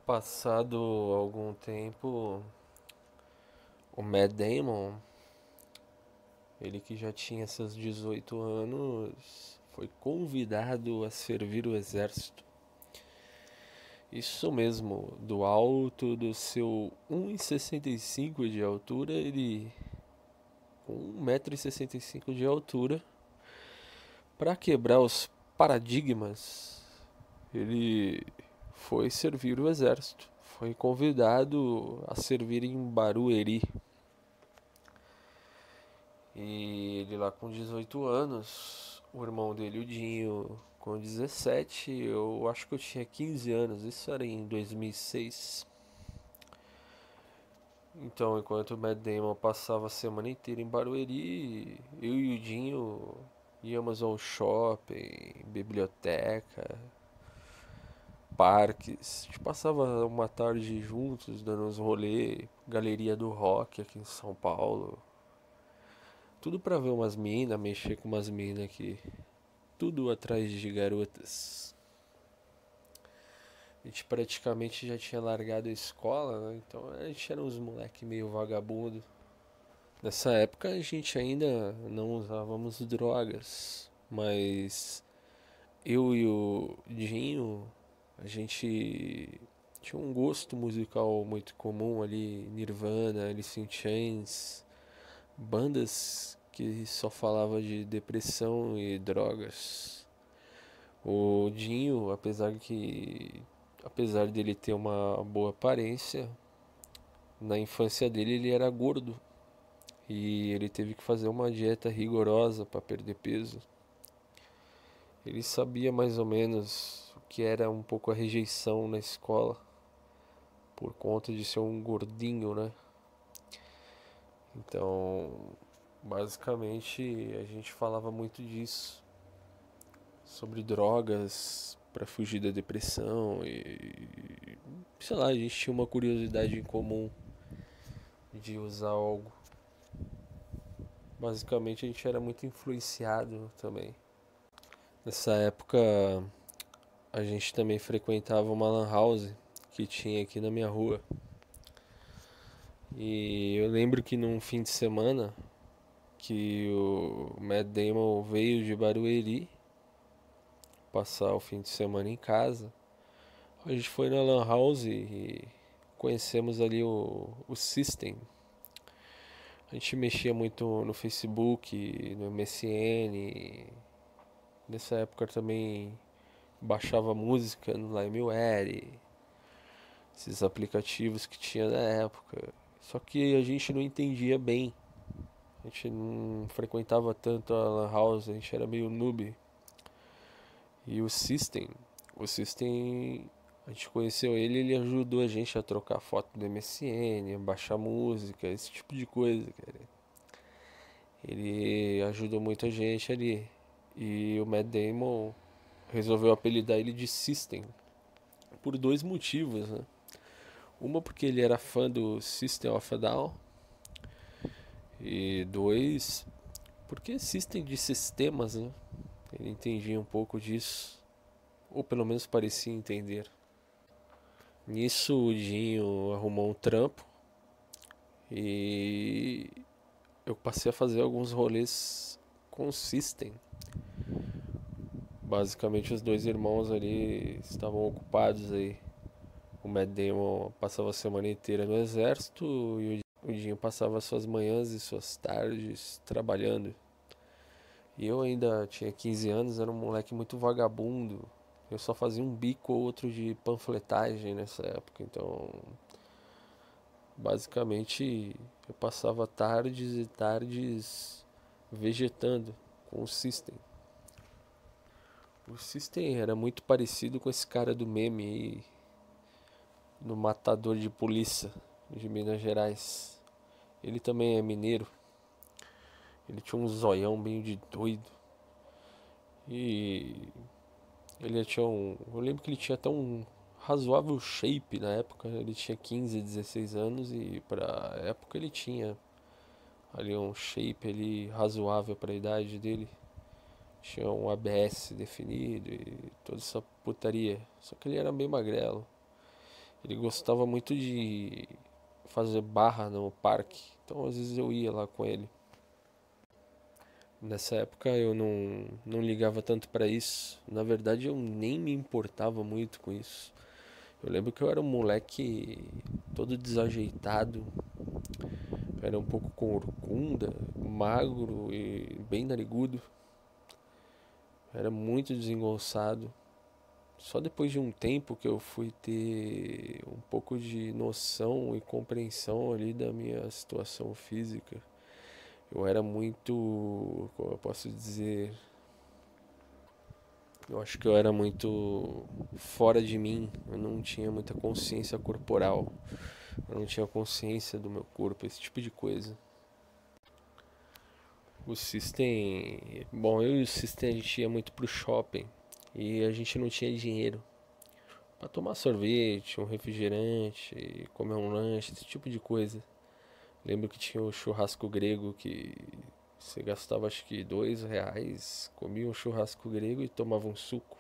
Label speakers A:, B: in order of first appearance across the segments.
A: Passado algum tempo, o Matt Damon, ele que já tinha seus 18 anos, foi convidado a servir o exército. Isso mesmo, do alto do seu 1,65 de altura, ele com 1,65 m de altura, para quebrar os paradigmas, ele foi servir o exército. Foi convidado a servir em Barueri. E ele lá com 18 anos, o irmão dele, o Dinho, com 17, eu acho que eu tinha 15 anos, isso era em 2006. Então, enquanto o Matt Damon passava a semana inteira em Barueri, eu e o Dinho íamos ao shopping, biblioteca, parques. A gente passava uma tarde juntos, dando uns rolê, galeria do rock aqui em São Paulo. Tudo pra ver umas minas, mexer com umas minas aqui. Tudo atrás de garotas. A gente praticamente já tinha largado a escola, né? Então a gente era uns moleque meio vagabundo. Nessa época a gente ainda não usávamos drogas, mas eu e o Dinho, a gente tinha um gosto musical muito comum ali, Nirvana, Alice in Chains, bandas que só falava de depressão e drogas. O Dinho, apesar dele ter uma boa aparência, na infância dele ele era gordo e ele teve que fazer uma dieta rigorosa para perder peso. Ele sabia mais ou menos o que era um pouco a rejeição na escola por conta de ser um gordinho, né? Então, basicamente, a gente falava muito disso, sobre drogas para fugir da depressão e sei lá, a gente tinha uma curiosidade em comum de usar algo. Basicamente, a gente era muito influenciado também. Nessa época, a gente também frequentava uma lan house que tinha aqui na minha rua. E eu lembro que num fim de semana que o Matt Damon veio de Barueri passar o fim de semana em casa. A gente foi na Lan House e conhecemos ali o System. A gente mexia muito no Facebook, no MSN. Nessa época também baixava música no LimeWire, esses aplicativos que tinha na época. Só que a gente não entendia bem. A gente não frequentava tanto a Lan House, a gente era meio noob. E o System, a gente conheceu ele ajudou a gente a trocar foto do MSN, a baixar música, esse tipo de coisa, cara. Ele ajudou muita gente ali. E o Matt Damon resolveu apelidar ele de System por dois motivos, né? Uma porque ele era fã do System of a Down e dois porque System de sistemas, né? Ele entendia um pouco disso, ou pelo menos parecia entender. Nisso o Dinho arrumou um trampo e eu passei a fazer alguns rolês com o System. Basicamente os dois irmãos ali estavam ocupados aí. O Matt Damon passava a semana inteira no exército e o Dinho passava suas manhãs e suas tardes trabalhando. E eu ainda tinha 15 anos, era um moleque muito vagabundo. Eu só fazia um bico ou outro de panfletagem nessa época, então basicamente eu passava tardes e tardes vegetando com o System. O System era muito parecido com esse cara do meme aí, no Matador de Polícia de Minas Gerais. Ele também é mineiro. Ele tinha um zoião meio de doido. E ele tinha um. Eu lembro que ele tinha até um razoável shape na época. Ele tinha 15, 16 anos e pra época ele tinha ali um shape ali razoável para a idade dele. Tinha um ABS definido e toda essa putaria. Só que ele era bem magrelo. Ele gostava muito de fazer barra no parque, então às vezes eu ia lá com ele. Nessa época eu não ligava tanto pra isso. Na verdade eu nem me importava muito com isso. Eu lembro que eu era um moleque todo desajeitado, era um pouco corcunda, magro e bem narigudo. Era muito desengonçado. Só depois de um tempo que eu fui ter um pouco de noção e compreensão ali da minha situação física. Eu era muito, como eu posso dizer, eu acho que eu era muito fora de mim. Eu não tinha muita consciência corporal. Eu não tinha consciência do meu corpo, esse tipo de coisa. O System, bom, eu e o System a gente ia muito pro shopping e a gente não tinha dinheiro pra tomar sorvete, um refrigerante, comer um lanche, esse tipo de coisa. Lembro que tinha o churrasco grego que você gastava acho que R$ 2, comia um churrasco grego e tomava um suco.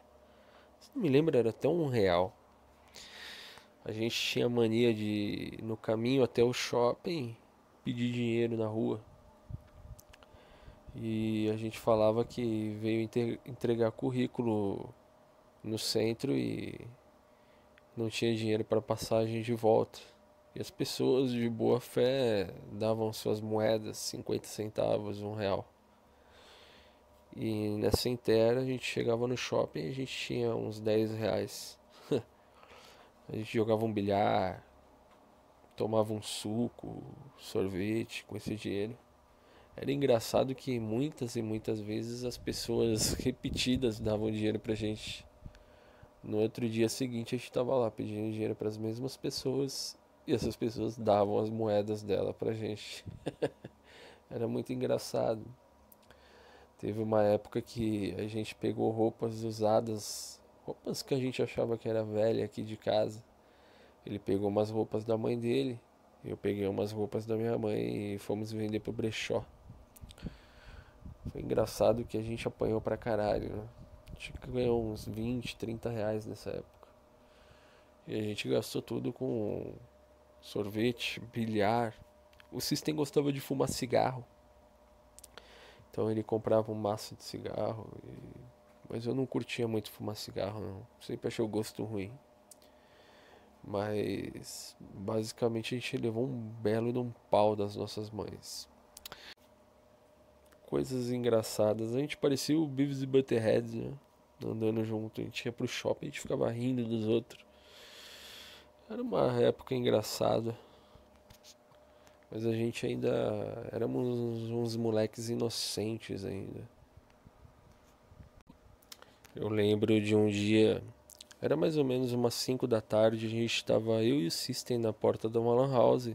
A: Se não me lembro, era até R$ 1. A gente tinha mania de, no caminho até o shopping, pedir dinheiro na rua. E a gente falava que veio entregar currículo no centro e não tinha dinheiro para passagem de volta. E as pessoas de boa fé davam suas moedas, 50 centavos, R$ 1. E nessa inteira a gente chegava no shopping e a gente tinha uns R$ 10. A gente jogava um bilhar, tomava um suco, sorvete com esse dinheiro. Era engraçado que muitas e muitas vezes as pessoas repetidas davam dinheiro pra gente. No outro dia seguinte a gente tava lá pedindo dinheiro para as mesmas pessoas e essas pessoas davam as moedas dela pra gente. Era muito engraçado. Teve uma época que a gente pegou roupas usadas, roupas que a gente achava que era velha aqui de casa. Ele pegou umas roupas da mãe dele, eu peguei umas roupas da minha mãe e fomos vender pro brechó. Foi engraçado que a gente apanhou pra caralho, né? A gente ganhou uns 20, R$ 30 nessa época. E a gente gastou tudo com sorvete, bilhar. O System gostava de fumar cigarro. Então ele comprava um maço de cigarro. Mas eu não curtia muito fumar cigarro, não. Sempre achei o gosto ruim. Mas basicamente a gente levou um belo de um pau das nossas mães. Coisas engraçadas. A gente parecia o Beavis e Butthead, né? Andando junto. A gente ia pro shopping e a gente ficava rindo dos outros. Era uma época engraçada. Mas a gente ainda éramos uns moleques inocentes ainda. Eu lembro de um dia, era mais ou menos umas 5 da tarde, a gente estava eu e o System na porta da uma lan house,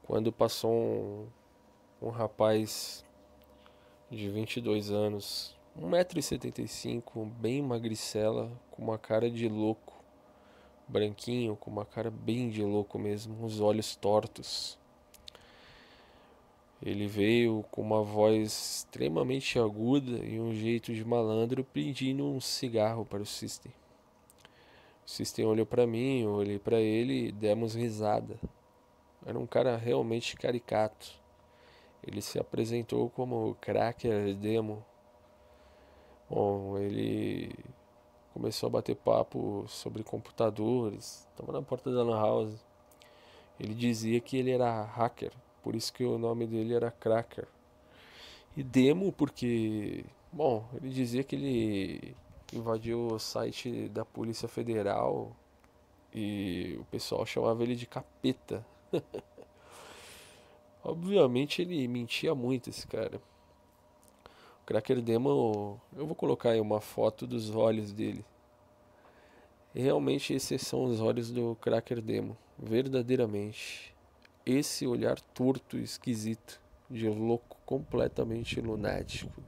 A: quando passou um rapaz de 22 anos, 1,75 m, bem magricela, com uma cara de louco, branquinho, com uma cara bem de louco mesmo, os olhos tortos. Ele veio com uma voz extremamente aguda e um jeito de malandro pedindo um cigarro para o System. O System olhou para mim, eu olhei para ele e demos risada. Era um cara realmente caricato. Ele se apresentou como Cracker Demo. Bom, ele começou a bater papo sobre computadores. Estava na porta da lan house. Ele dizia que ele era hacker, por isso que o nome dele era Cracker. E Demo porque, bom, ele dizia que ele invadiu o site da Polícia Federal e o pessoal chamava ele de capeta. Obviamente ele mentia muito, esse cara. O Cracker Demo, eu vou colocar aí uma foto dos olhos dele. E realmente esses são os olhos do Cracker Demo, verdadeiramente. Esse olhar torto e esquisito, de louco, completamente lunático.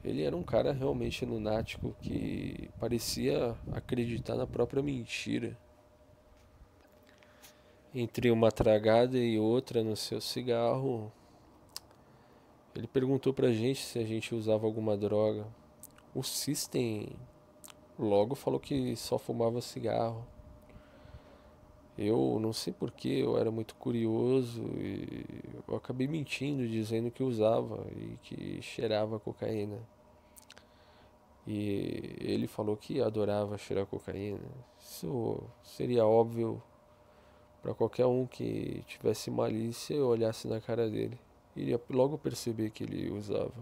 A: Ele era um cara realmente lunático que parecia acreditar na própria mentira. Entre uma tragada e outra no seu cigarro, ele perguntou pra gente se a gente usava alguma droga. O System logo falou que só fumava cigarro. Eu não sei por que, eu era muito curioso e eu acabei mentindo, dizendo que usava e que cheirava cocaína. E ele falou que adorava cheirar cocaína. Isso seria óbvio para qualquer um que tivesse malícia e olhasse na cara dele. Iria logo perceber que ele usava.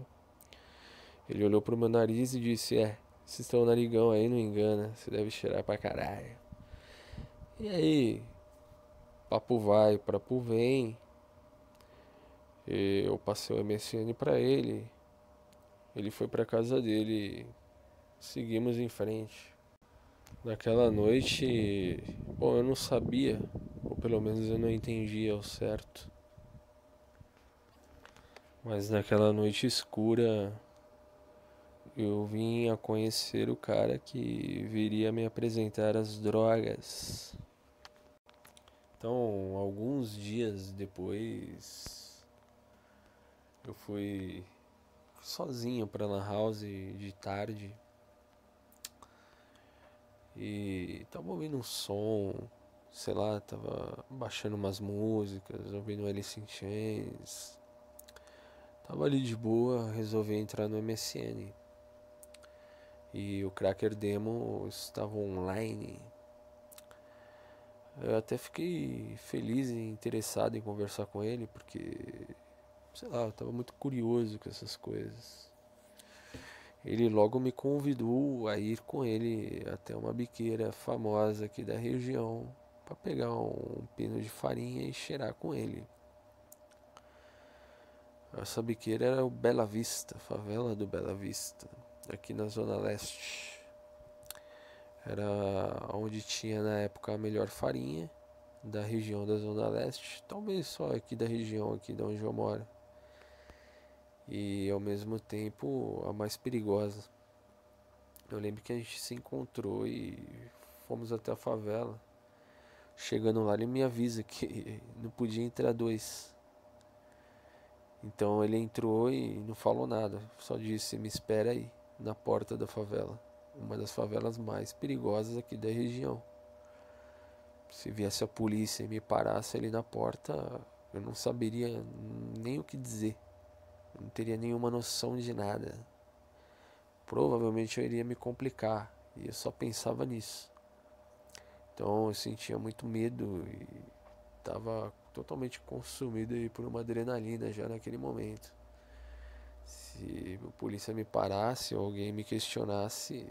A: Ele olhou pro meu nariz e disse: esse seu narigão aí não engana, você deve cheirar pra caralho. E aí, papo vai, papo vem. Eu passei o MSN pra ele. Ele foi pra casa dele. Seguimos em frente. Naquela noite, bom, eu não sabia, ou pelo menos eu não entendia ao certo. Mas naquela noite escura, eu vim a conhecer o cara que viria me apresentar as drogas. Então, alguns dias depois, eu fui sozinho pra Lan House de tarde e tava ouvindo um som, sei lá, tava baixando umas músicas, ouvindo Alice in Chains. Tava ali de boa, resolvi entrar no MSN e o Cracker Demo estava online. Eu até fiquei feliz e interessado em conversar com ele, porque, sei lá, eu tava muito curioso com essas coisas. Ele logo me convidou a ir com ele até uma biqueira famosa aqui da região para pegar um pino de farinha e cheirar com ele. Essa biqueira era o Bela Vista, favela do Bela Vista, aqui na Zona Leste. Era onde tinha na época a melhor farinha da região da Zona Leste, talvez só aqui da região aqui de onde eu moro. E ao mesmo tempo a mais perigosa. Eu lembro que a gente se encontrou e fomos até a favela. Chegando lá ele me avisa que não podia entrar dois. Então ele entrou e não falou nada, só disse: me espera aí, na porta da favela. Uma das favelas mais perigosas aqui da região. Se viesse a polícia e me parasse ali na porta, eu não saberia nem o que dizer. Eu não teria nenhuma noção de nada. Provavelmente eu iria me complicar. E eu só pensava nisso. Então eu sentia muito medo e estava totalmente consumido aí por uma adrenalina já naquele momento. Se a polícia me parasse ou alguém me questionasse,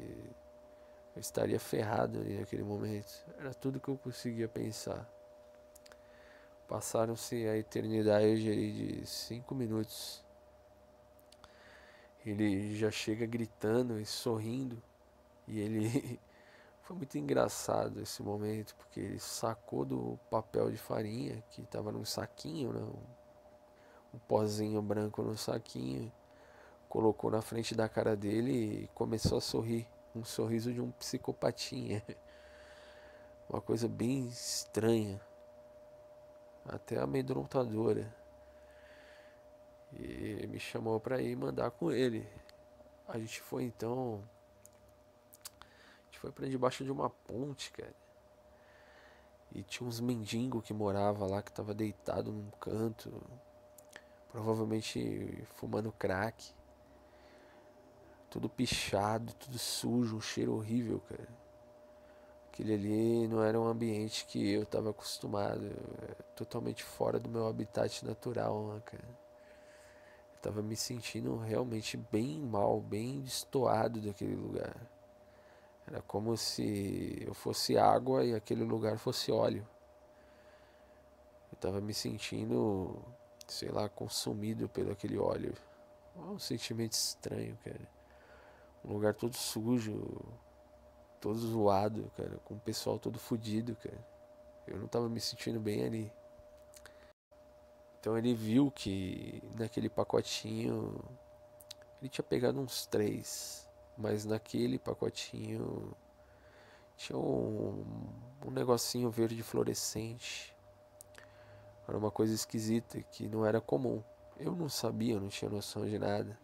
A: eu estaria ferrado ali naquele momento. Era tudo que eu conseguia pensar. Passaram-se a eternidade aí de 5 minutos. Ele já chega gritando e sorrindo. E ele foi muito engraçado esse momento, porque ele sacou do papel de farinha que estava num saquinho, né? Um pozinho branco no saquinho, colocou na frente da cara dele e começou a sorrir. Um sorriso de um psicopatinha. Uma coisa bem estranha, até amedrontadora. E me chamou pra ir mandar com ele. A gente foi então. A gente foi pra debaixo de uma ponte, cara. E tinha uns mendigos que morava lá, que tava deitado num canto, provavelmente fumando crack. Tudo pichado, tudo sujo, um cheiro horrível, cara. Aquele ali não era um ambiente que eu tava acostumado. Totalmente fora do meu habitat natural, né, cara. Eu tava me sentindo realmente bem mal, bem destoado daquele lugar. Era como se eu fosse água e aquele lugar fosse óleo. Eu tava me sentindo, sei lá, consumido pelo aquele óleo. Um sentimento estranho, cara. Um lugar todo sujo, todo zoado, cara, com o pessoal todo fudido, cara. Eu não tava me sentindo bem ali. Então ele viu que naquele pacotinho ele tinha pegado uns três, mas naquele pacotinho tinha um negocinho verde fluorescente. Era uma coisa esquisita que não era comum. Eu não sabia, eu não tinha noção de nada.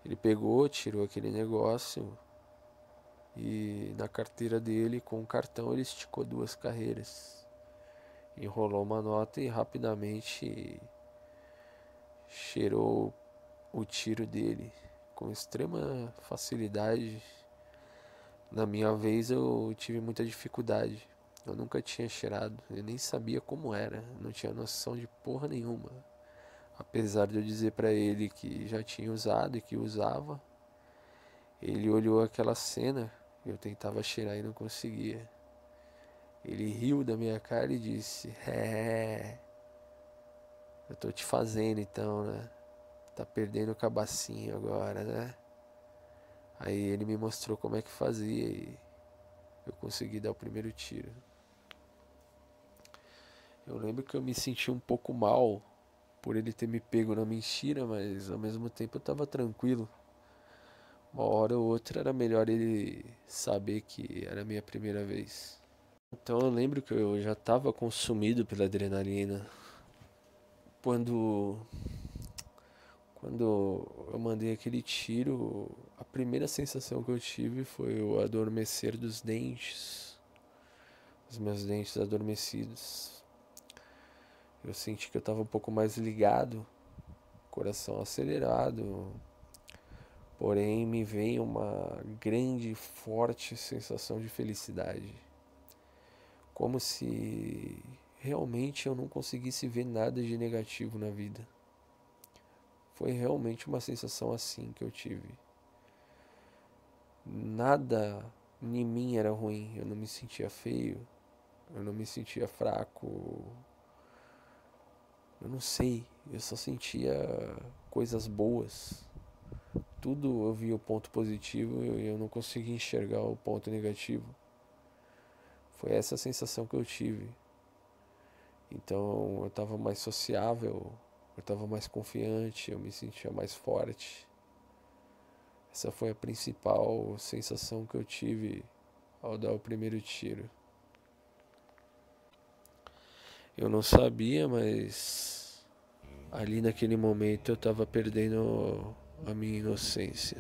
A: Ele pegou, tirou aquele negócio e na carteira dele, com o cartão, ele esticou duas carreiras. enrolou uma nota e rapidamente cheirou o tiro dele com extrema facilidade. Na minha vez eu tive muita dificuldade. Eu nunca tinha cheirado, eu nem sabia como era, não tinha noção de porra nenhuma. Apesar de eu dizer pra ele que já tinha usado e que usava, ele olhou aquela cena, eu tentava cheirar e não conseguia. Ele riu da minha cara e disse: É, eu tô te fazendo então, né? Tá perdendo o cabacinho agora, né? Aí ele me mostrou como é que fazia e eu consegui dar o primeiro tiro. Eu lembro que eu me senti um pouco mal por ele ter me pego na mentira, mas ao mesmo tempo eu tava tranquilo. Uma hora ou outra era melhor ele saber que era a minha primeira vez. Então eu lembro que eu já tava consumido pela adrenalina. Quando quando eu mandei aquele tiro, a primeira sensação que eu tive foi o adormecer dos dentes, os meus dentes adormecidos. Eu senti que eu estava um pouco mais ligado, coração acelerado, porém me veio uma grande, forte sensação de felicidade, como se realmente eu não conseguisse ver nada de negativo na vida. Foi realmente uma sensação assim que eu tive. Nada em mim era ruim, eu não me sentia feio, eu não me sentia fraco, eu não sei, eu só sentia coisas boas. Tudo eu via o ponto positivo e eu não conseguia enxergar o ponto negativo. Foi essa a sensação que eu tive. Então eu estava mais sociável, eu estava mais confiante, eu me sentia mais forte. Essa foi a principal sensação que eu tive ao dar o primeiro tiro. Eu não sabia, mas ali naquele momento eu estava perdendo a minha inocência.